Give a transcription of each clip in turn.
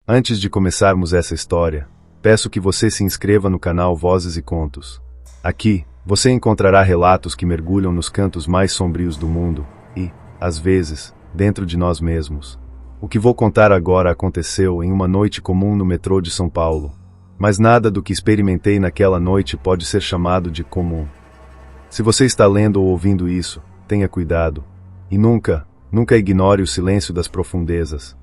Antes de começarmos essa história, peço que você se inscreva no canal Vozes e Contos. Aqui, você encontrará relatos que mergulham nos cantos mais sombrios do mundo e, às vezes, dentro de nós mesmos. O que vou contar agora aconteceu em uma noite comum no metrô de São Paulo. Mas nada do que experimentei naquela noite pode ser chamado de comum. Se você está lendo ou ouvindo isso, tenha cuidado. E nunca ignore o silêncio das profundezas.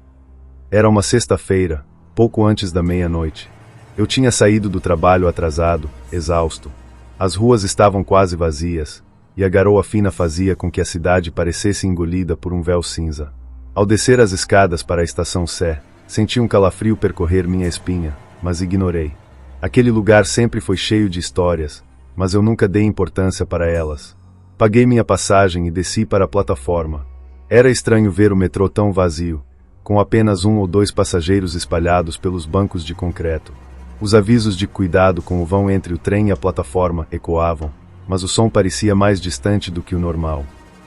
Era uma sexta-feira, pouco antes da meia-noite. Eu tinha saído do trabalho atrasado, exausto. As ruas estavam quase vazias, e a garoa fina fazia com que a cidade parecesse engolida por um véu cinza. Ao descer as escadas para a estação Sé, senti um calafrio percorrer minha espinha, mas ignorei. Aquele lugar sempre foi cheio de histórias, mas eu nunca dei importância para elas. Paguei minha passagem e desci para a plataforma. Era estranho ver o metrô tão vazio, com apenas 1 ou 2 passageiros espalhados pelos bancos de concreto. Os avisos de cuidado com o vão entre o trem e a plataforma ecoavam, mas o som parecia mais distante do que o normal.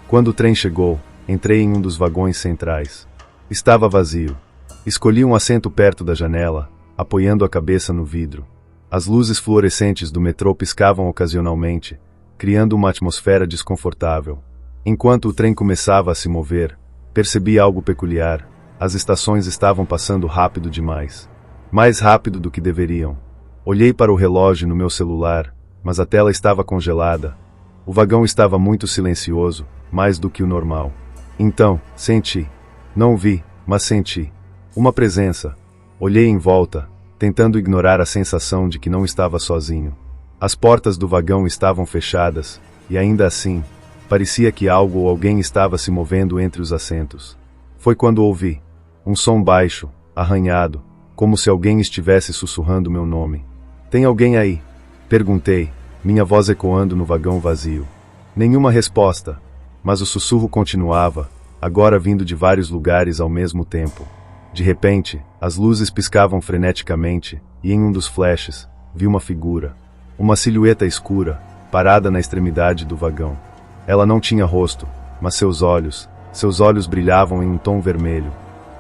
Quando o trem chegou, entrei em um dos vagões centrais. Estava vazio. Escolhi um assento perto da janela, apoiando a cabeça no vidro. As luzes fluorescentes do metrô piscavam ocasionalmente, criando uma atmosfera desconfortável. Enquanto o trem começava a se mover, percebi algo peculiar. As estações estavam passando rápido demais. Mais rápido do que deveriam. Olhei para o relógio no meu celular, mas a tela estava congelada. O vagão estava muito silencioso, mais do que o normal. Então, senti. Não vi, mas senti. Uma presença. Olhei em volta, tentando ignorar a sensação de que não estava sozinho. As portas do vagão estavam fechadas, e ainda assim, parecia que algo ou alguém estava se movendo entre os assentos. Foi quando ouvi um som baixo, arranhado, como se alguém estivesse sussurrando meu nome. Tem alguém aí? Perguntei, minha voz ecoando no vagão vazio. Nenhuma resposta, mas o sussurro continuava, agora vindo de vários lugares ao mesmo tempo. De repente, as luzes piscavam freneticamente, e em um dos flashes, vi uma figura. Uma silhueta escura, parada na extremidade do vagão. Ela não tinha rosto, mas seus olhos brilhavam em um tom vermelho.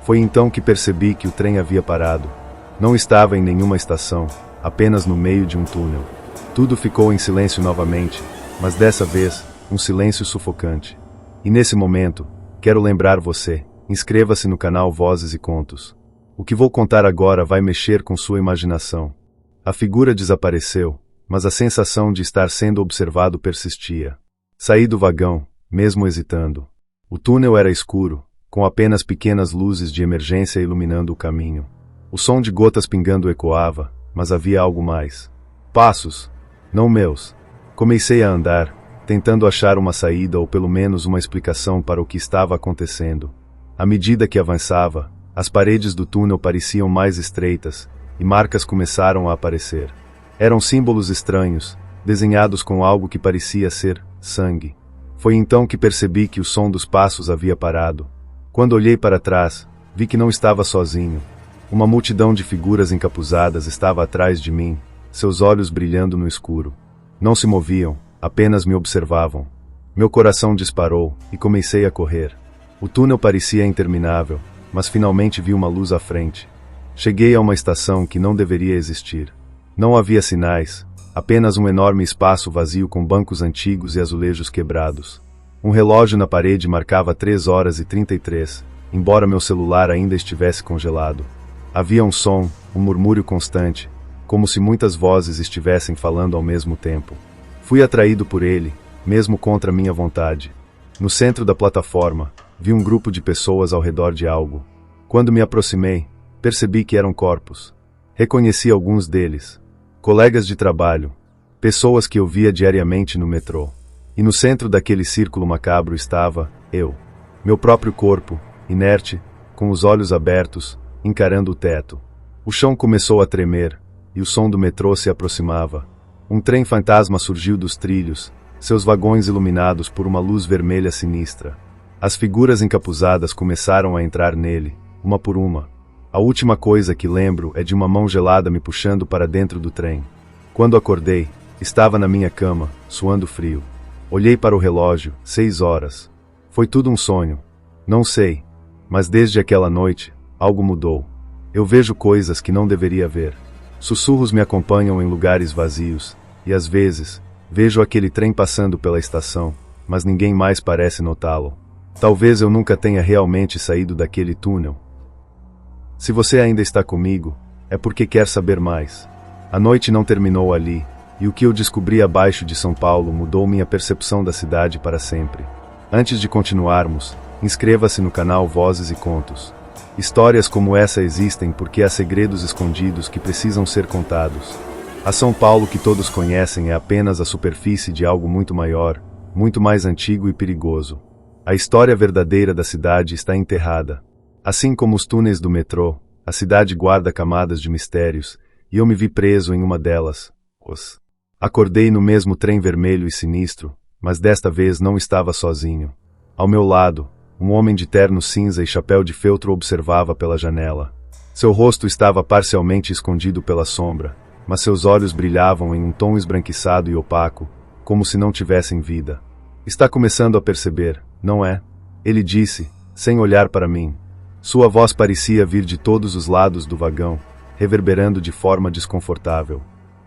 Foi então que percebi que o trem havia parado. Não estava em nenhuma estação, apenas no meio de um túnel. Tudo ficou em silêncio novamente, mas dessa vez, um silêncio sufocante. E nesse momento, quero lembrar você, inscreva-se no canal Vozes e Contos. O que vou contar agora vai mexer com sua imaginação. A figura desapareceu, mas a sensação de estar sendo observado persistia. Saí do vagão, mesmo hesitando. O túnel era escuro, com apenas pequenas luzes de emergência iluminando o caminho. O som de gotas pingando ecoava, mas havia algo mais. Passos, não meus. Comecei a andar, tentando achar uma saída ou pelo menos uma explicação para o que estava acontecendo. À medida que avançava, as paredes do túnel pareciam mais estreitas, e marcas começaram a aparecer. Eram símbolos estranhos, desenhados com algo que parecia ser sangue. Foi então que percebi que o som dos passos havia parado. Quando olhei para trás, vi que não estava sozinho. Uma multidão de figuras encapuzadas estava atrás de mim, seus olhos brilhando no escuro. Não se moviam, apenas me observavam. Meu coração disparou, e comecei a correr. O túnel parecia interminável, mas finalmente vi uma luz à frente. Cheguei a uma estação que não deveria existir. Não havia sinais, apenas um enorme espaço vazio com bancos antigos e azulejos quebrados. Um relógio na parede marcava 3h33, embora meu celular ainda estivesse congelado. Havia um som, um murmúrio constante, como se muitas vozes estivessem falando ao mesmo tempo. Fui atraído por ele, mesmo contra minha vontade. No centro da plataforma, vi um grupo de pessoas ao redor de algo. Quando me aproximei, percebi que eram corpos. Reconheci alguns deles. Colegas de trabalho, pessoas que eu via diariamente no metrô. E no centro daquele círculo macabro estava eu. Meu próprio corpo, inerte, com os olhos abertos, encarando o teto. O chão começou a tremer, e o som do metrô se aproximava. Um trem fantasma surgiu dos trilhos, seus vagões iluminados por uma luz vermelha sinistra. As figuras encapuzadas começaram a entrar nele, uma por uma. A última coisa que lembro é de uma mão gelada me puxando para dentro do trem. Quando acordei, estava na minha cama, suando frio. Olhei para o relógio, 6 horas. Foi tudo um sonho. Não sei, mas desde aquela noite, algo mudou. Eu vejo coisas que não deveria ver. Sussurros me acompanham em lugares vazios, e às vezes, vejo aquele trem passando pela estação, mas ninguém mais parece notá-lo. Talvez eu nunca tenha realmente saído daquele túnel. Se você ainda está comigo, é porque quer saber mais. A noite não terminou ali, e o que eu descobri abaixo de São Paulo mudou minha percepção da cidade para sempre. Antes de continuarmos, inscreva-se no canal Vozes e Contos. Histórias como essa existem porque há segredos escondidos que precisam ser contados. A São Paulo que todos conhecem é apenas a superfície de algo muito maior, muito mais antigo e perigoso. A história verdadeira da cidade está enterrada. Assim como os túneis do metrô, a cidade guarda camadas de mistérios, e eu me vi preso em uma delas. Acordei no mesmo trem vermelho e sinistro, mas desta vez não estava sozinho. Ao meu lado, um homem de terno cinza e chapéu de feltro observava pela janela. Seu rosto estava parcialmente escondido pela sombra, mas seus olhos brilhavam em um tom esbranquiçado e opaco, como se não tivessem vida. Está começando a perceber, não é? Ele disse, sem olhar para mim. Sua voz parecia vir de todos os lados do vagão, reverberando de forma desconfortável.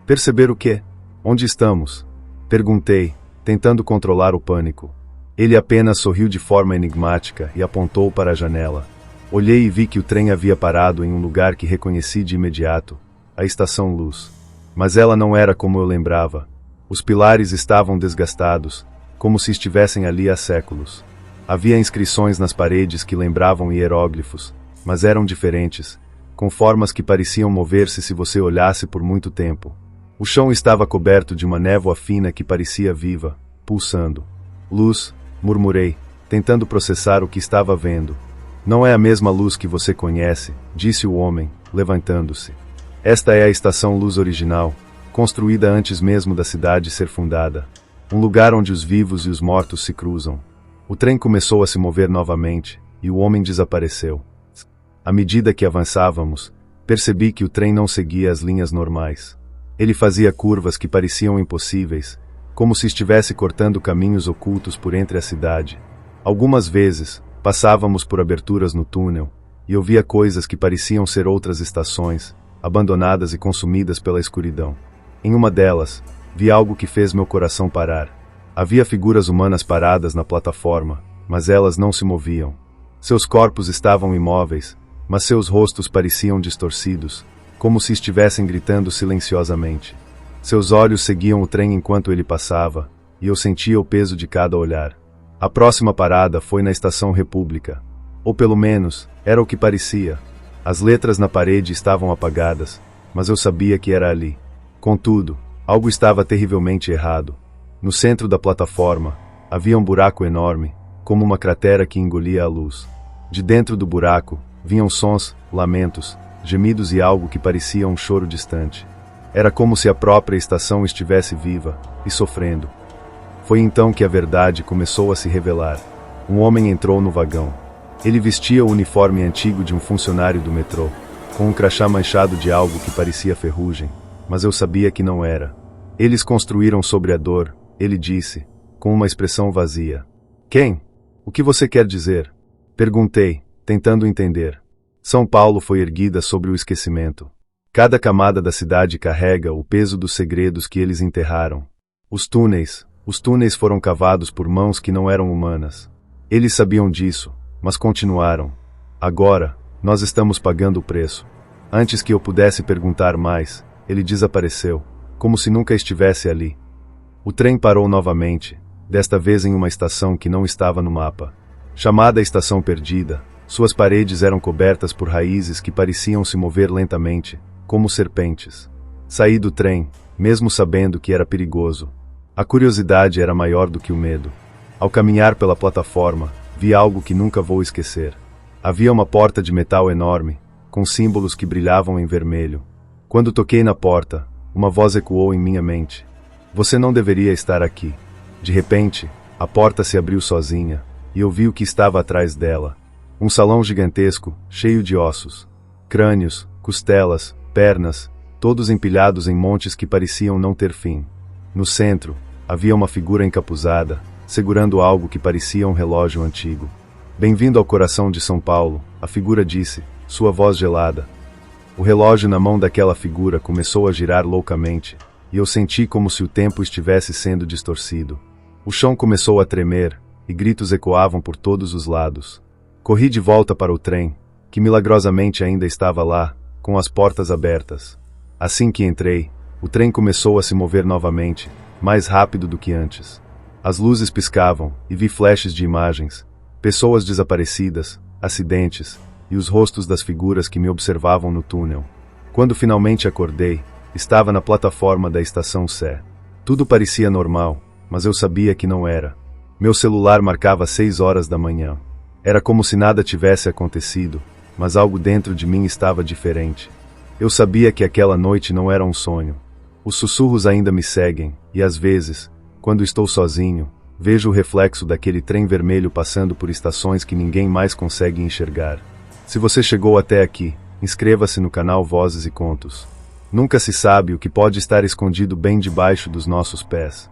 Perceber o quê? Onde estamos? Perguntei, tentando controlar o pânico. Ele apenas sorriu de forma enigmática e apontou para a janela. Olhei e vi que o trem havia parado em um lugar que reconheci de imediato, a Estação Luz. Mas ela não era como eu lembrava. Os pilares estavam desgastados, como se estivessem ali há séculos. Havia inscrições nas paredes que lembravam hieróglifos, mas eram diferentes, com formas que pareciam mover-se se você olhasse por muito tempo. O chão estava coberto de uma névoa fina que parecia viva, pulsando. Luz, murmurei, tentando processar o que estava vendo. Não é a mesma luz que você conhece, disse o homem, levantando-se. Esta é a Estação Luz original, construída antes mesmo da cidade ser fundada. Um lugar onde os vivos e os mortos se cruzam. O trem começou a se mover novamente, e o homem desapareceu. À medida que avançávamos, percebi que o trem não seguia as linhas normais. Ele fazia curvas que pareciam impossíveis, como se estivesse cortando caminhos ocultos por entre a cidade. Algumas vezes, passávamos por aberturas no túnel, e eu via coisas que pareciam ser outras estações, abandonadas e consumidas pela escuridão. Em uma delas, vi algo que fez meu coração parar. Havia figuras humanas paradas na plataforma, mas elas não se moviam. Seus corpos estavam imóveis, mas seus rostos pareciam distorcidos, como se estivessem gritando silenciosamente. Seus olhos seguiam o trem enquanto ele passava, e eu sentia o peso de cada olhar. A próxima parada foi na Estação República. Ou pelo menos, era o que parecia. As letras na parede estavam apagadas, mas eu sabia que era ali. Contudo, algo estava terrivelmente errado. No centro da plataforma, havia um buraco enorme, como uma cratera que engolia a luz. De dentro do buraco, vinham sons, lamentos, gemidos e algo que parecia um choro distante. Era como se a própria estação estivesse viva e sofrendo. Foi então que a verdade começou a se revelar. Um homem entrou no vagão. Ele vestia o uniforme antigo de um funcionário do metrô, com um crachá manchado de algo que parecia ferrugem, mas eu sabia que não era. Eles construíram sobre a dor, ele disse, com uma expressão vazia. Quem? O que você quer dizer? Perguntei, tentando entender. São Paulo foi erguida sobre o esquecimento. Cada camada da cidade carrega o peso dos segredos que eles enterraram. Os túneis foram cavados por mãos que não eram humanas. Eles sabiam disso, mas continuaram. Agora, nós estamos pagando o preço. Antes que eu pudesse perguntar mais, ele desapareceu, como se nunca estivesse ali. O trem parou novamente, desta vez em uma estação que não estava no mapa. Chamada Estação Perdida, suas paredes eram cobertas por raízes que pareciam se mover lentamente, como serpentes. Saí do trem, mesmo sabendo que era perigoso. A curiosidade era maior do que o medo. Ao caminhar pela plataforma, vi algo que nunca vou esquecer. Havia uma porta de metal enorme, com símbolos que brilhavam em vermelho. Quando toquei na porta, uma voz ecoou em minha mente. Você não deveria estar aqui. De repente, a porta se abriu sozinha, e eu vi o que estava atrás dela. Um salão gigantesco, cheio de ossos. Crânios, costelas, pernas, todos empilhados em montes que pareciam não ter fim. No centro, havia uma figura encapuzada, segurando algo que parecia um relógio antigo. Bem-vindo ao coração de São Paulo, a figura disse, sua voz gelada. O relógio na mão daquela figura começou a girar loucamente, e eu senti como se o tempo estivesse sendo distorcido. O chão começou a tremer, e gritos ecoavam por todos os lados. Corri de volta para o trem, que milagrosamente ainda estava lá, com as portas abertas. Assim que entrei, o trem começou a se mover novamente, mais rápido do que antes. As luzes piscavam, e vi flashes de imagens, pessoas desaparecidas, acidentes, e os rostos das figuras que me observavam no túnel. Quando finalmente acordei, estava na plataforma da estação Sé. Tudo parecia normal, mas eu sabia que não era. Meu celular marcava 6 horas da manhã. Era como se nada tivesse acontecido, mas algo dentro de mim estava diferente. Eu sabia que aquela noite não era um sonho. Os sussurros ainda me seguem, e às vezes, quando estou sozinho, vejo o reflexo daquele trem vermelho passando por estações que ninguém mais consegue enxergar. Se você chegou até aqui, inscreva-se no canal Vozes e Contos. Nunca se sabe o que pode estar escondido bem debaixo dos nossos pés.